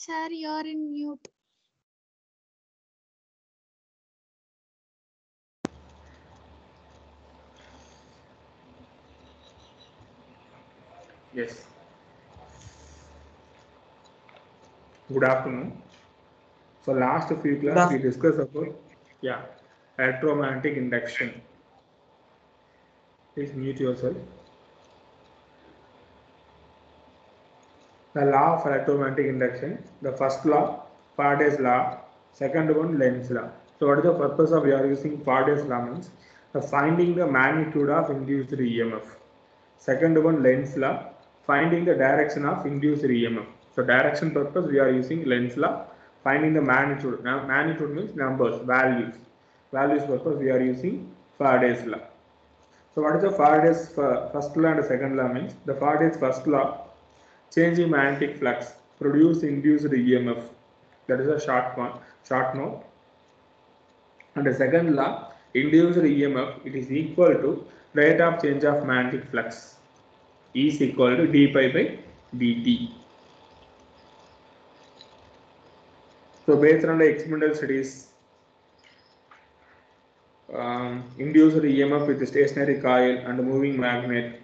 Sir, you are in mute. Yes. Good afternoon. So last few class we discussed about electromagnetic induction. Please mute yourself. The law of electromagnetic induction. The first law, Faraday's law. Second one, Lenz's law. So what is the purpose of we are using Faraday's law means finding the magnitude of induced EMF. Second one, Lenz's law, finding the direction of induced EMF. So direction purpose we are using Lenz's law. Finding the magnitude. Now magnitude means numbers, values. Values purpose we are using Faraday's law. So what is the Faraday's first law and second law means? The Faraday's first law, changing magnetic flux produce induced EMF. That is a short note. And the second law, induced EMF, it is equal to rate of change of magnetic flux is equal to d pi by dt. So based on the experimental studies, induced EMF with the stationary coil and moving magnet,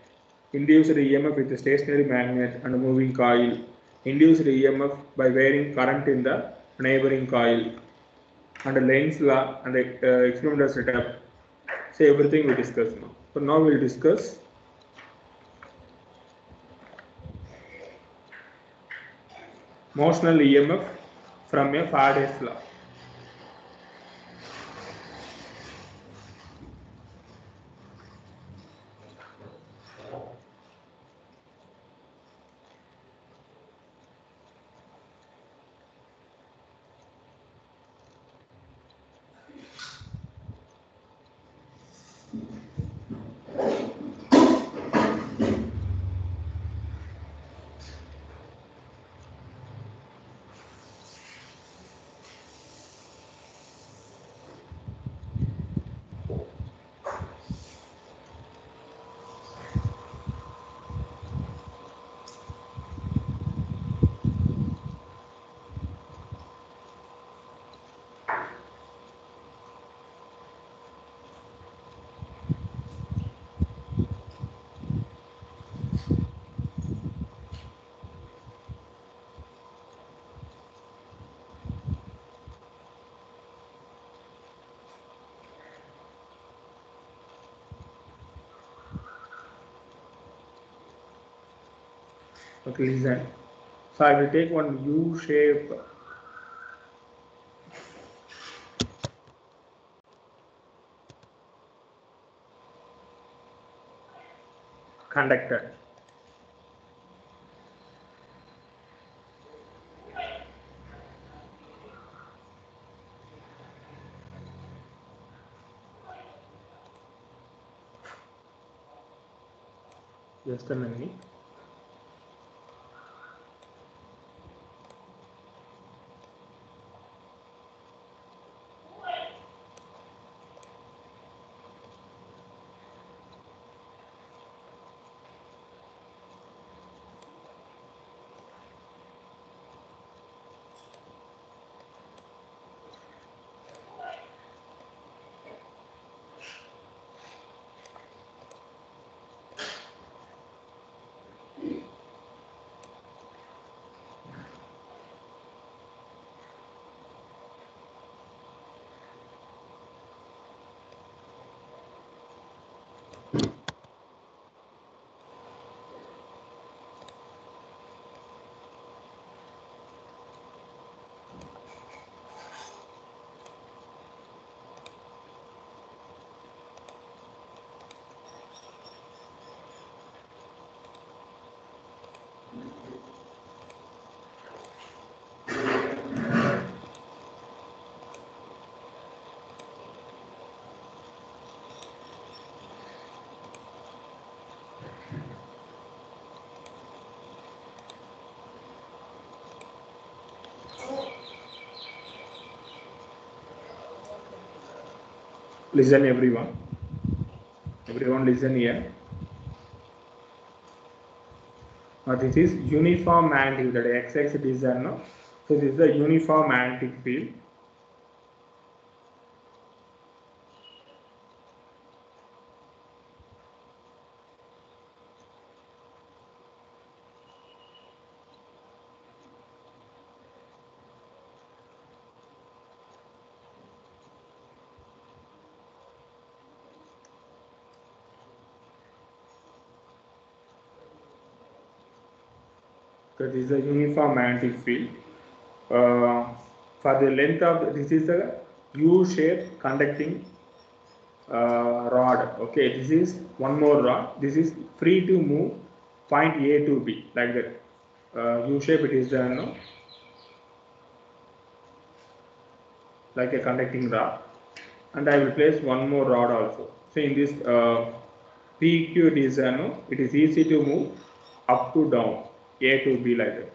induced EMF with the stationary magnet and moving coil, induced EMF by varying current in the neighboring coil, and Lenz's law and the experimental setup. So everything we discuss now. So now we will discuss motional EMF from a Faraday's law. Okay, listen. So I will take one U-shape conductor. Just a minute. Listen everyone. Everyone listen here. Now this is uniform magnitude, that XX design. No? So this is the uniform magnetic field. So this is a uniform magnetic field. For the length of this is a U-shaped conducting rod. Okay, this is one more rod. This is free to move point A to B like that. U-shape it is no, like a conducting rod, and I will place one more rod also. So in this PQ it is no, it is easy to move up to down A to B like that.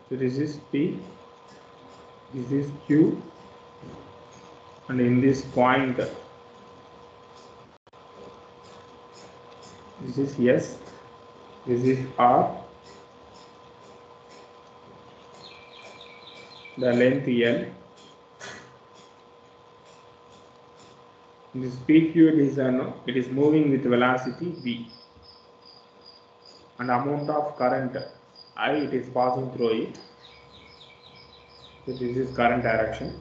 So this is P, this is Q, and in this point this is S, this is R, the length L. This PQ is it is moving with velocity V, and amount of current I it is passing through it. So this is current direction.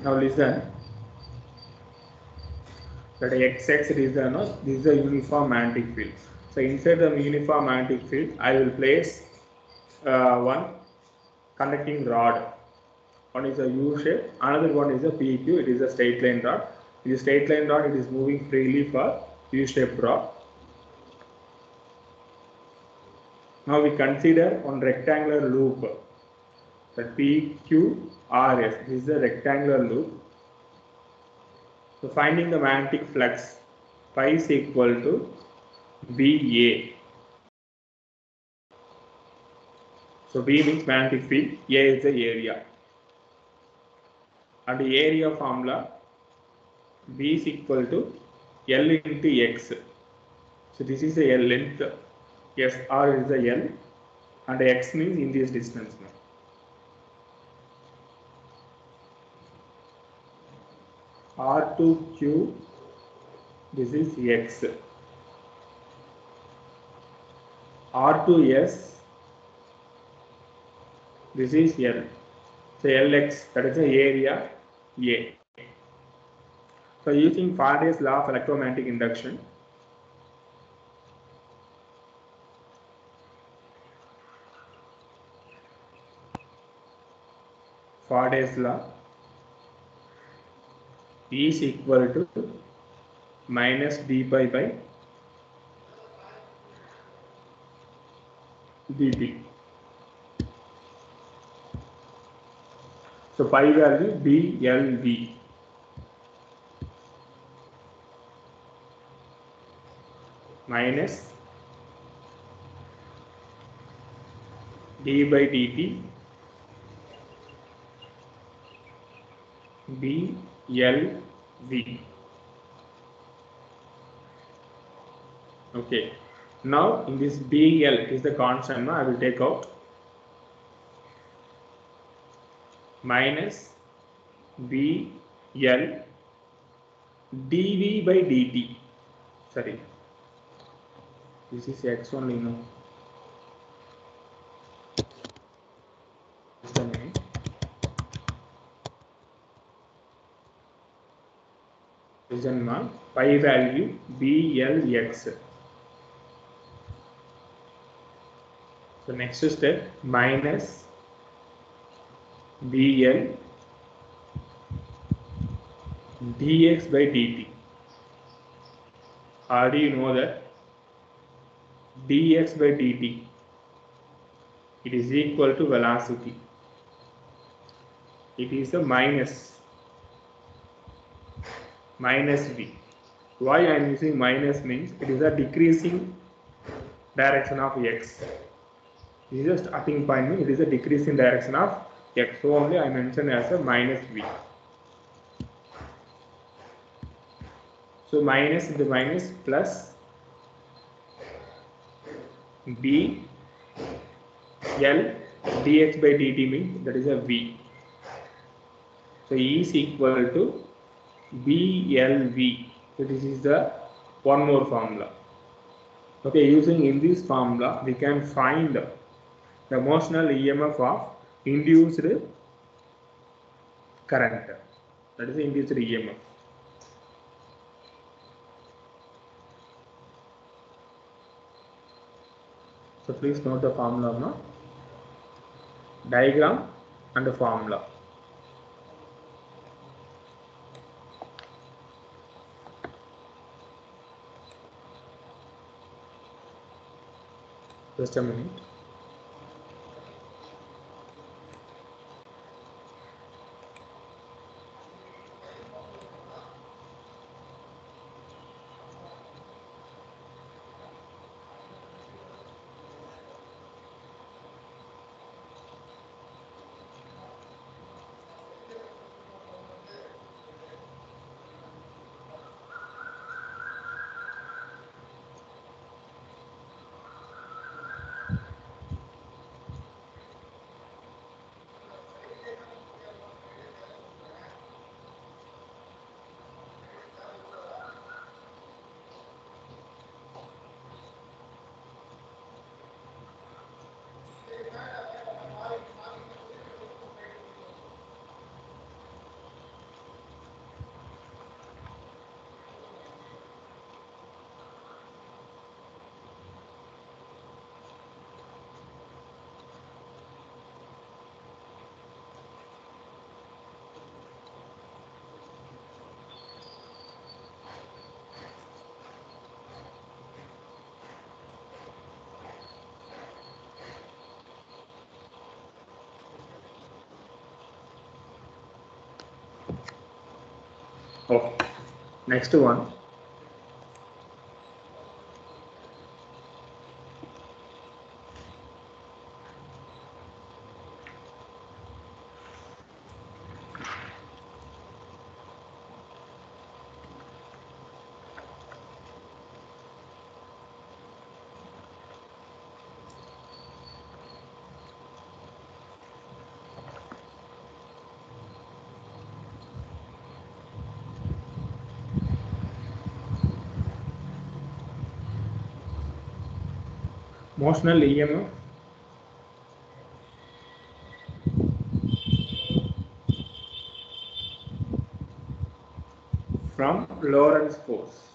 Now listen, that XX is this is a uniform magnetic field. So inside the uniform magnetic field, I will place one conducting rod. One is a U shape, another one is a PQ. It is a straight line rod. In the straight line rod, it is moving freely for U-shaped rod. Now we consider one rectangular loop, that PQRS. This is a rectangular loop. So finding the magnetic flux, phi is equal to BA. So B means magnetic field, A is the area. And the area formula, B is equal to L into X. So this is the L length, yes, R is the L, and X means in this distance now. R to Q, this is X. R to S, this is L. So Lx, that is the area A. So using Faraday's law of electromagnetic induction, Faraday's law E is equal to minus d pi by dt. So pi value BLV. Minus d by dt BLV. Okay. Now in this BL is the constant. Now I will take out minus BL dV by dt. Sorry, this is X only now. Listen now, pi value BLX. So next step, minus BL dx by dt. How do you know that? Dx by dt, it is equal to velocity. It is a minus v. Why I am using minus means it is a decreasing direction of x. This is a starting point, it is a decreasing direction of X. So only I mentioned as a minus V. So minus into minus plus B L dx by dt means that is a V. So E is equal to BLV. So this is the one more formula. Okay, using in this formula we can find the motional EMF of induced current. That is the induced EMF. So please note the formula now. Diagram and the formula. Just a minute. Okay. Next one. Motional EMF from Lorentz force.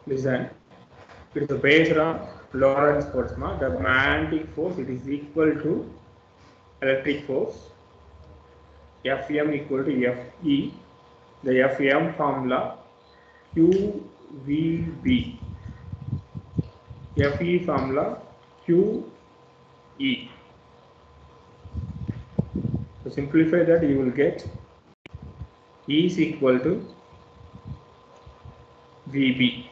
Listen, it is based on Lorentz force. The magnetic force it is equal to electric force. Fm equal to Fe. The Fm formula QVB. Fe formula QE. To simplify that, you will get E is equal to VB.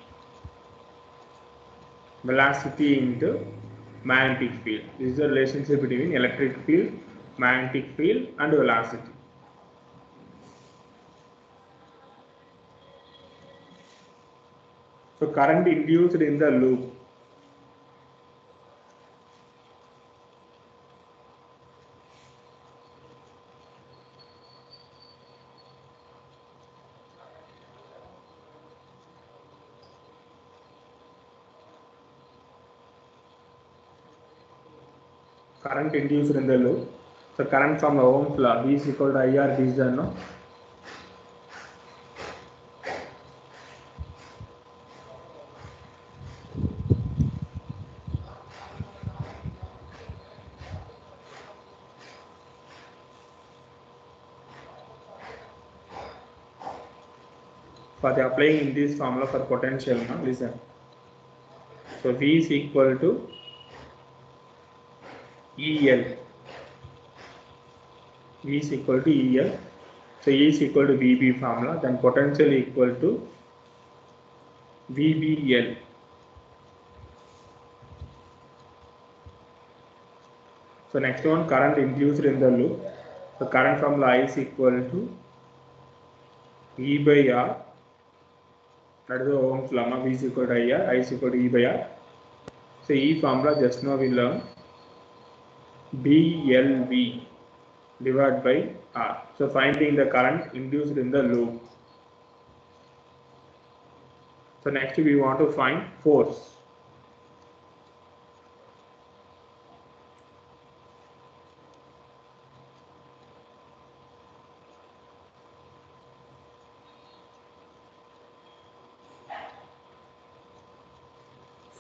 Velocity into magnetic field. This is the relationship between electric field, magnetic field and velocity. So current induced in the loop. Current induced in the loop. So current from the Ohm's law, V is equal to IR, this is no. For the applying in this formula for potential, no? Listen. So V is equal to EL. V is equal to EL. So E is equal to VB formula. Then potential equal to VBL. So next one, current induced in the loop. So current formula I is equal to E by R. That is the Ohm's law. V is equal to IR. I is equal to E by R. So E formula just now we learned BLV divided by R. So finding the current induced in the loop. So next we want to find force.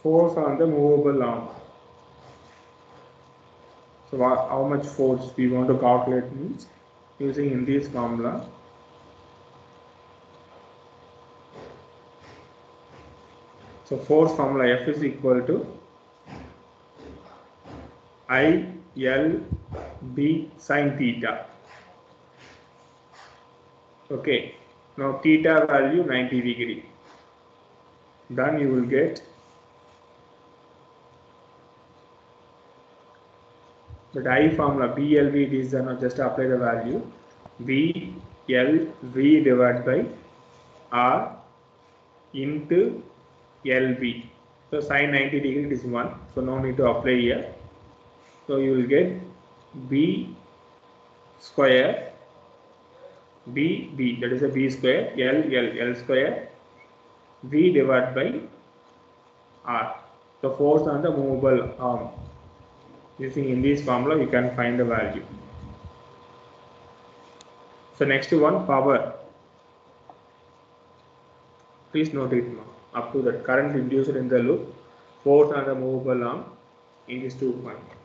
Force on the movable arm. So how much force we want to calculate means using in this formula. So force formula F is equal to I L B sin theta. Okay. Now theta value 90 degree. Then you will get. But I formula BLV it is just apply the value BLV divided by R into LB. So sin 90 degree is 1. So no need to apply here. So you will get B square B that is a B square L square V divided by R. So force on the movable arm. Using in this formula you can find the value. So next one, power. Please note it now. Up to that current induced in the loop, force on the movable arm in these 2 points.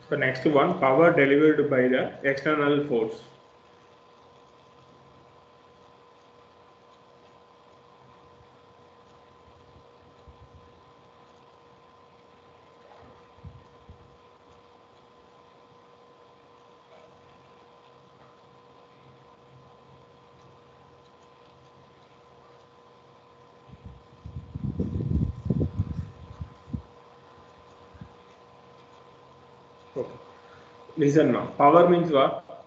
So next one, power delivered by the external force. Okay. Listen now. Power means what?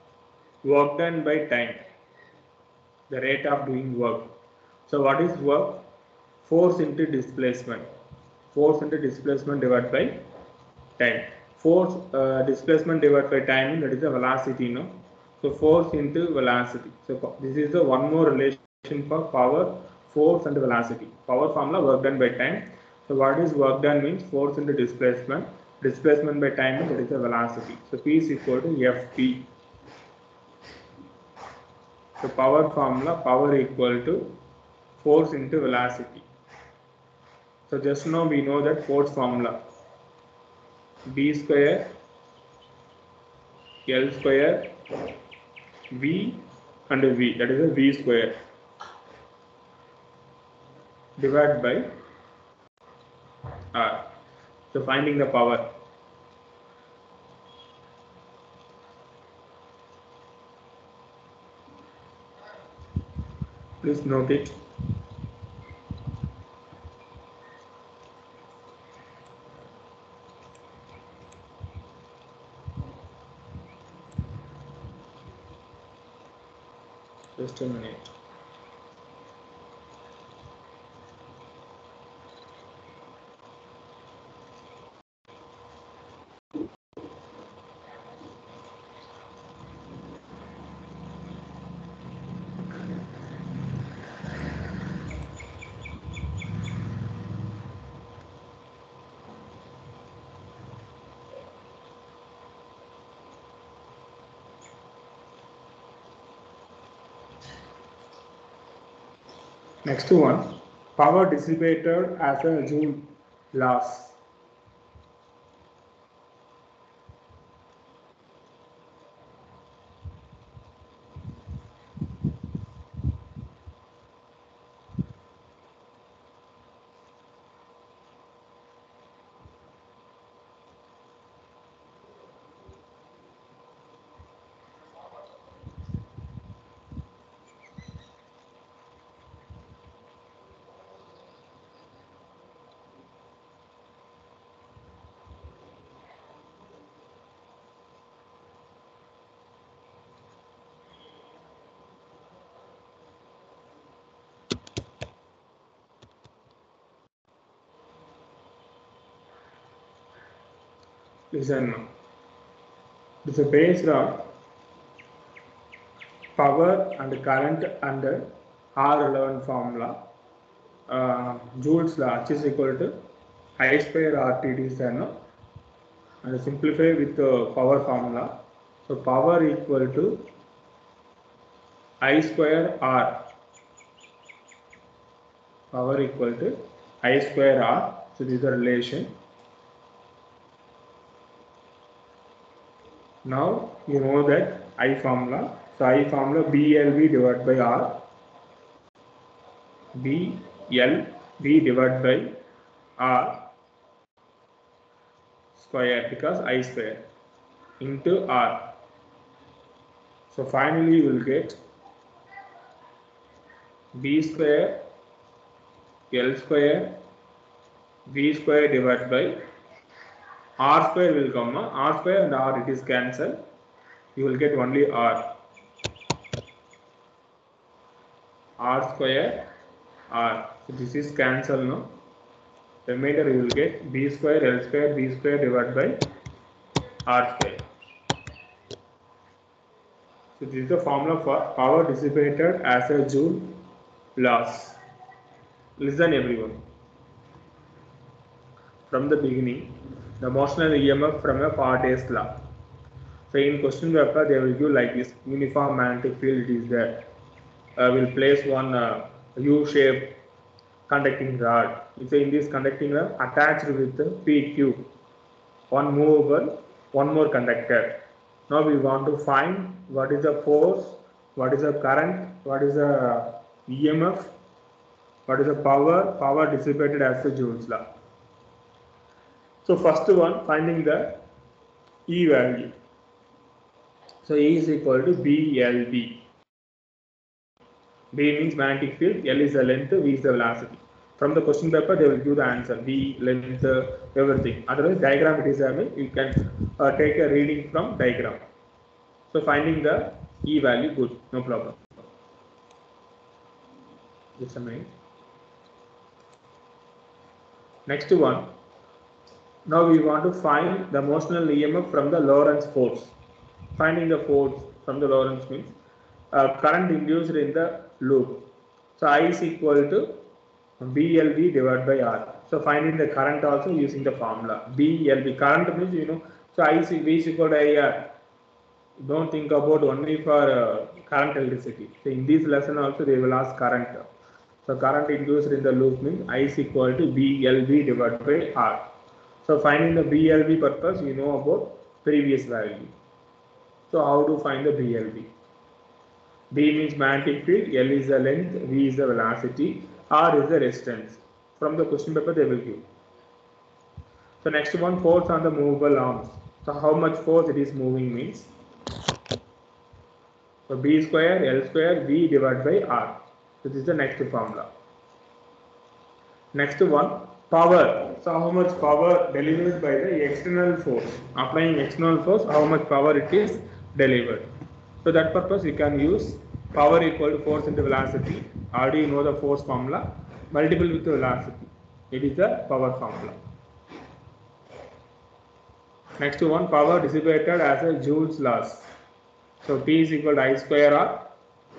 Work done by time. The rate of doing work. So what is work? Force into displacement. Force into displacement divided by time. Force displacement divided by time, that is the velocity, no? So force into velocity. So this is the one more relation for power, force and velocity. Power formula, work done by time. So what is work done means force into displacement. Displacement by time, that is the velocity. So P is equal to Fp. So power formula, power equal to force into velocity. So just now we know that force formula, B square L square V and V, that is a V square divided by R. So finding the power. Please note it. Just a minute. Next one, power dissipated as a Joule loss. Listen now. It is based on power and current under R relevant formula. Joule's law, H is equal to I square RT is and simplify with the power formula. So power equal to I square R. Power equal to I square R. So this is the relation. Now you know that I formula. So I formula BLV divided by R. BLV divided by R square, because I square into R. So finally you will get B square L square V square divided by R square will come. R square and R it is cancelled. You will get only R. R square R. So this is cancelled now. Remainder you will get B square L square V square divided by R square. So this is the formula for power dissipated as a Joule loss. Listen everyone. From the beginning, the motional EMF from a Faraday's law. So in question paper they will give like this: uniform magnetic field is there. Will place one U-shaped conducting rod. It's in this conducting rod attached with PQ, one movable, one more conductor. Now we want to find what is the force, what is the current, what is the EMF, what is the power dissipated as the Joule's law. So first one, finding the E value. So E is equal to BLV. B means magnetic field, L is the length, V is the velocity. From the question paper, they will give the answer: V, length, everything. Otherwise, diagram it is having. You can take a reading from diagram. So finding the E value, good, no problem. Just a minute. Next one. Now we want to find the motional EMF from the Lorentz force. Finding the force from the Lorentz means current induced in the loop. So I is equal to BLV divided by R. So finding the current also using the formula BLV. Current means you know. So I is V is equal to IR. Don't think about only for current electricity. So in this lesson also they will ask current. So current induced in the loop means I is equal to BLV divided by R. So finding the BLV purpose, you know about previous value. So how to find the BLV? B means magnetic field, L is the length, V is the velocity, R is the resistance. From the question paper they will give. So next one, force on the movable arms. So how much force it is moving means. So B square, L square, V divided by R. So this is the next formula. Next one, power. So how much power delivered by the external force. Applying external force, how much power it is delivered. So that purpose you can use power equal to force into velocity. Already you know the force formula. Multiple with the velocity. It is the power formula. Next one, power dissipated as a Joule's loss. So P is equal to I square R.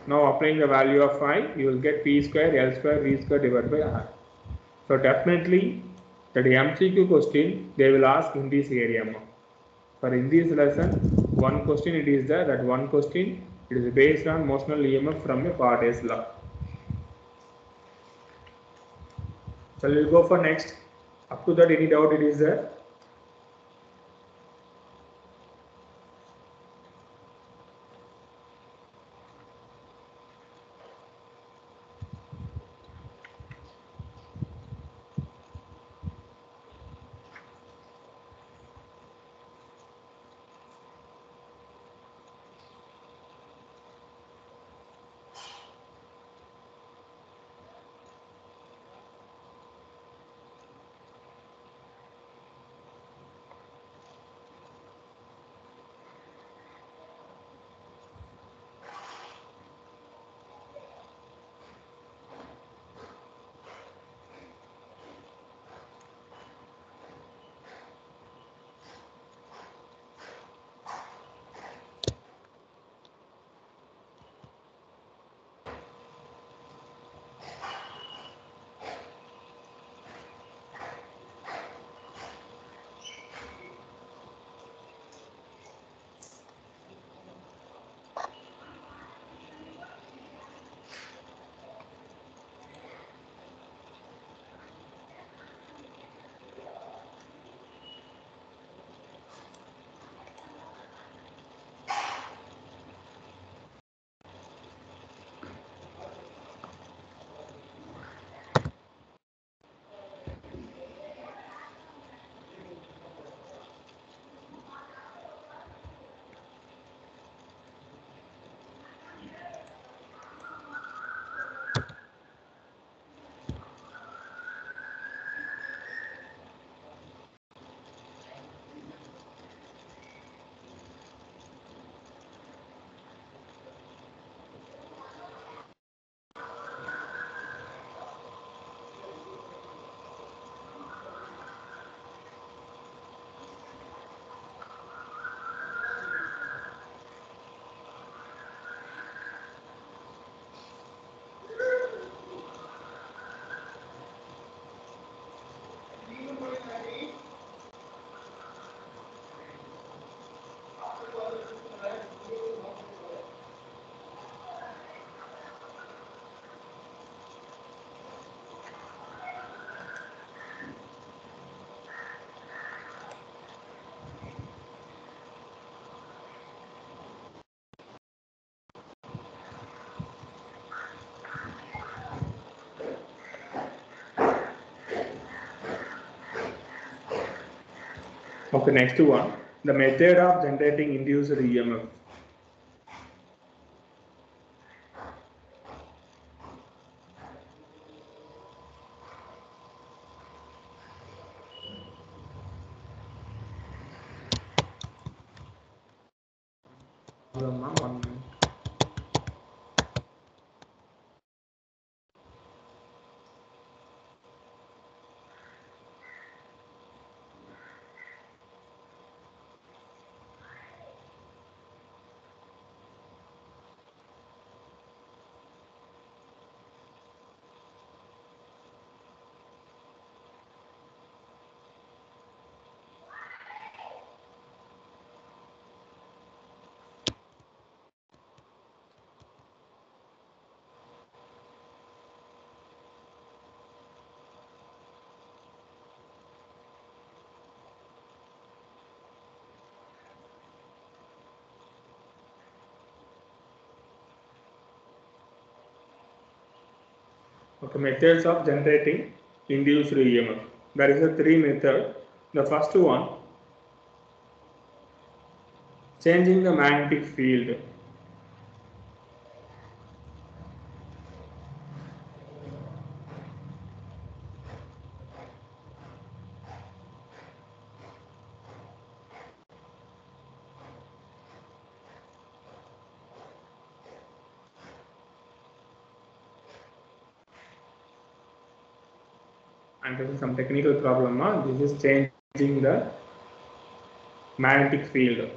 Now applying the value of I, you will get P square, L square, V square divided by R. So definitely that MCQ question they will ask in this area. For in this lesson, one question it is there, that one question it is based on motional EMF from a Faraday's law. So we'll go for next. Up to that, any doubt it is there? Okay, next one. The method of generating induced EMF. One minute. Okay, methods of generating induced EMF. There is a three method. The first one, changing the magnetic field. And this is some technical problem. This is changing the magnetic field.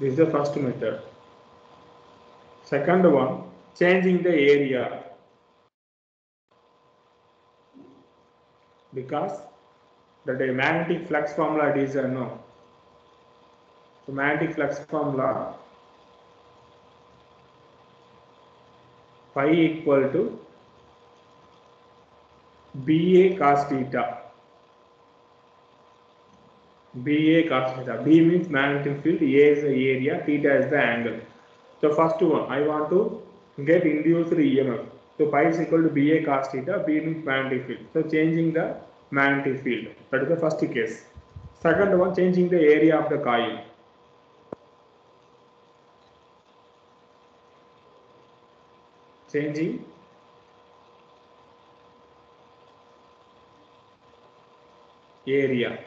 This is the first method. Second one, changing the area. Because the magnetic flux formula is no. So magnetic flux formula phi equal to BA cos theta. BA cos theta. B means magnetic field, A is the area, theta is the angle. So first one, I want to get induced EMF. So pi is equal to BA cos theta, B means magnetic field. So changing the magnetic field. That is the first case. Second one, changing the area of the coil. Changing area.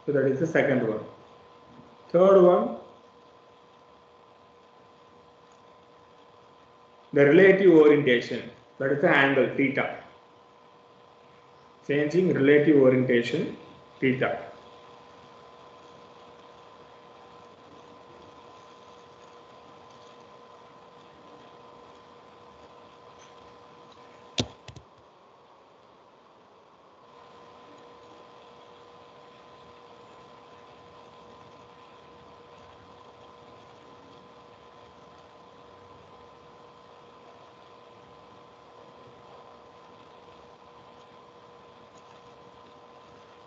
So that is the second one. Third one, the relative orientation. That is the angle theta. Changing relative orientation theta.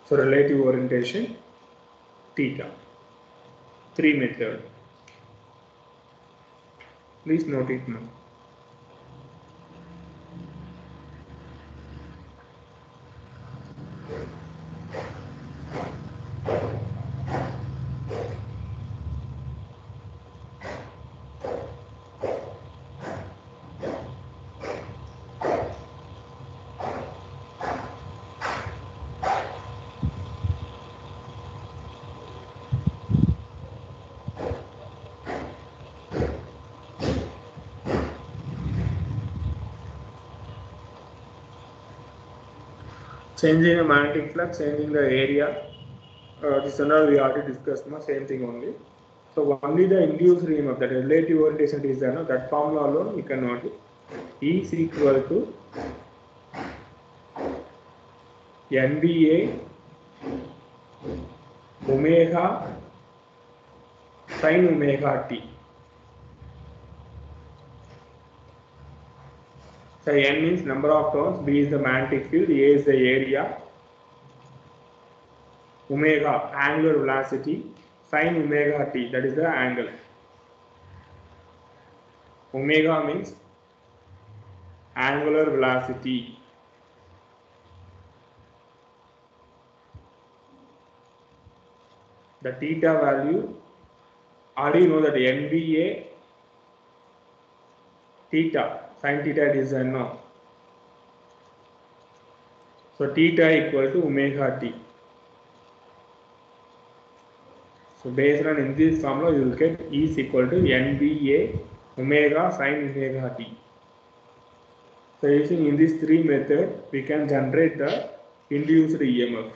So relative orientation theta. 3 method. Please note it now. Changing the magnetic flux, changing the area. This is another we already discussed, no? Same thing only. So only the induced EMF, that relative orientation is there, no? That formula alone we can note it. E is equal to NBA omega sin omega t. So N means number of turns, B is the magnetic field, A is the area, omega angular velocity, sin omega t, that is the angle. Omega means angular velocity. The theta value, already know that NBA theta, sin theta is unknown. So theta equal to omega t. So based on in this formula, you will get E is equal to NBA omega sin omega t. So using in these three methods, we can generate the induced EMF.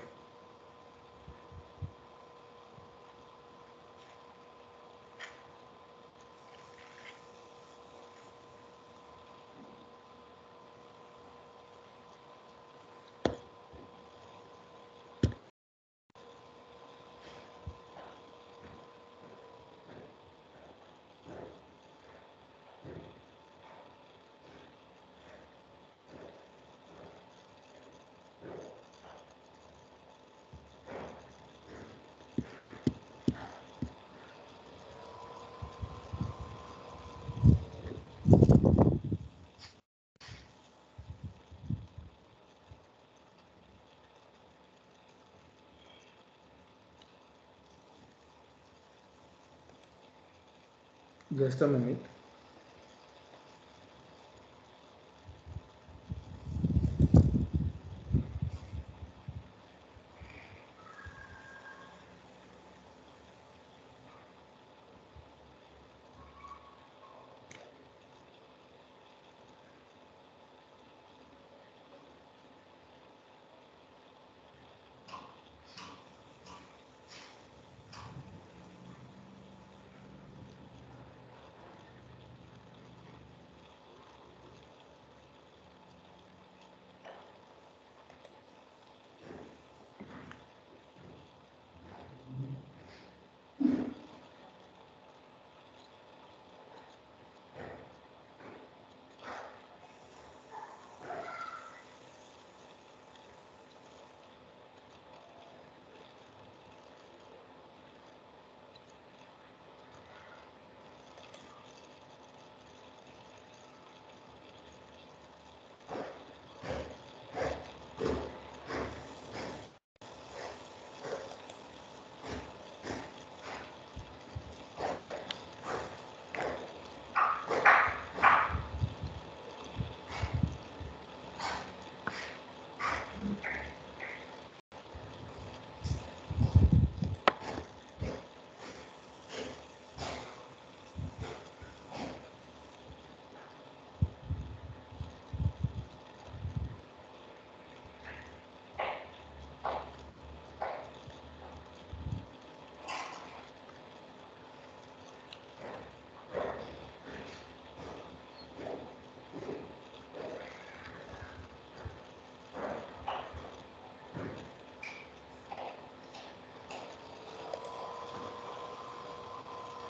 Just a minute.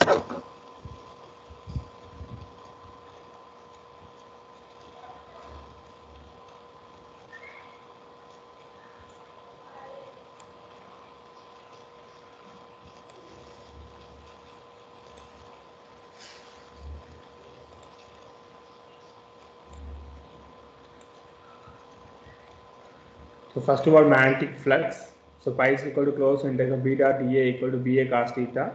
So first of all, magnetic flux. So pi is equal to closed integral of B dot dA equal to BA cos theta.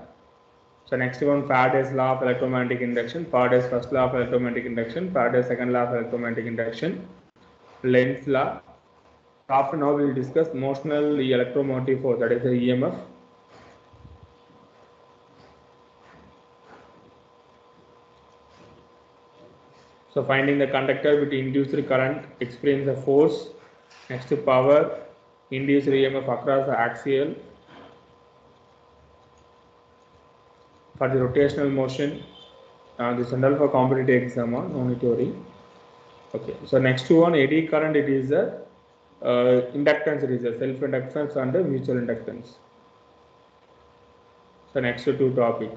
So next one, Faraday's law of electromagnetic induction. Faraday's first law of electromagnetic induction. Faraday's second law of electromagnetic induction. Lenz's law. After now we will discuss motional electromotive force, that is the EMF. So finding the conductor with induced current experience the force. Next to power, induced EMF across the axial. For the rotational motion, this is general for competitive exam, no need to worry. Okay, so next one, eddy current, it is the inductance, it is the self-inductance and the mutual inductance. So next two topic.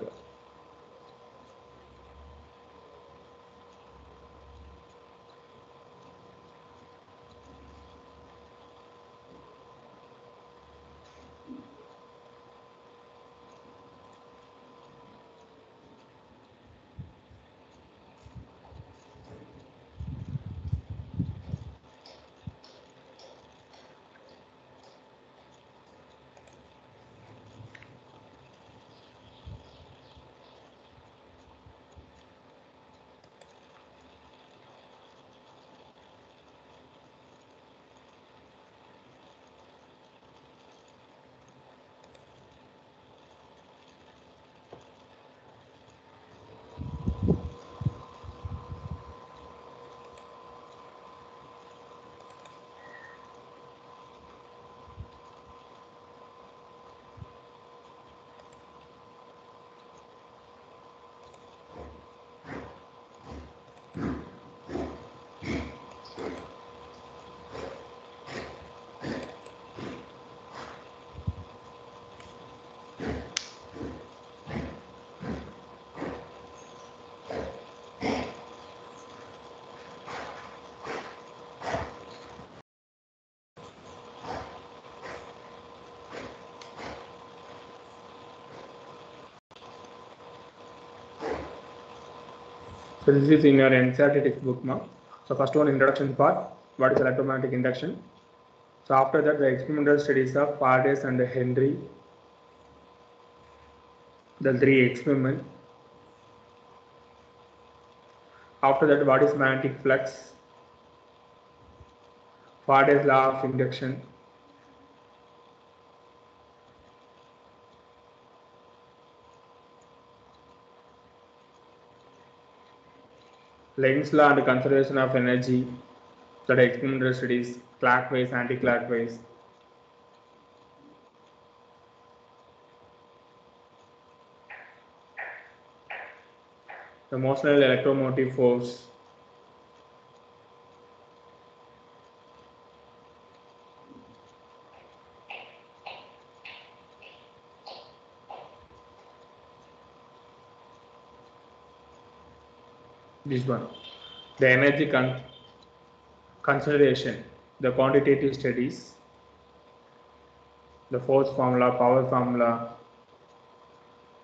So this is in your NCERT textbook now. So first one, introduction part, what is electromagnetic induction. So after that, the experimental studies of Faraday's and Henry, the three experiments. After that, what is magnetic flux, Faraday's law of induction, Lenz's law and conservation of energy, that experimental studies, clockwise, anti-clockwise. The motional electromotive force. This one. The energy consideration, the quantitative studies, the force formula,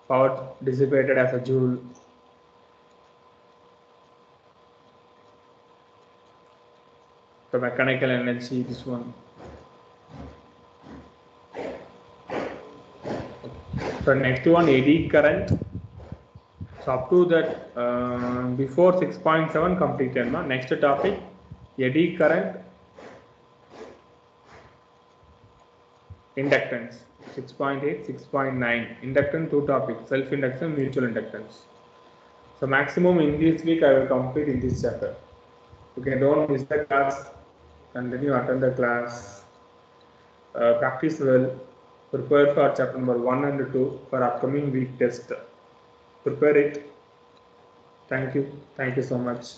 power dissipated as a joule, the mechanical energy, this one. So next one, eddy current. So up to that, before 6.7 completed. No? Next topic, eddy current, inductance, 6.8, 6.9. Inductance, two topics, self-inductance, mutual inductance. So maximum in this week I will complete in this chapter. Okay, don't miss the class, continue attend the class, practice well, prepare for chapter number 1 and 2 for upcoming week test. Prepare it. Thank you so much.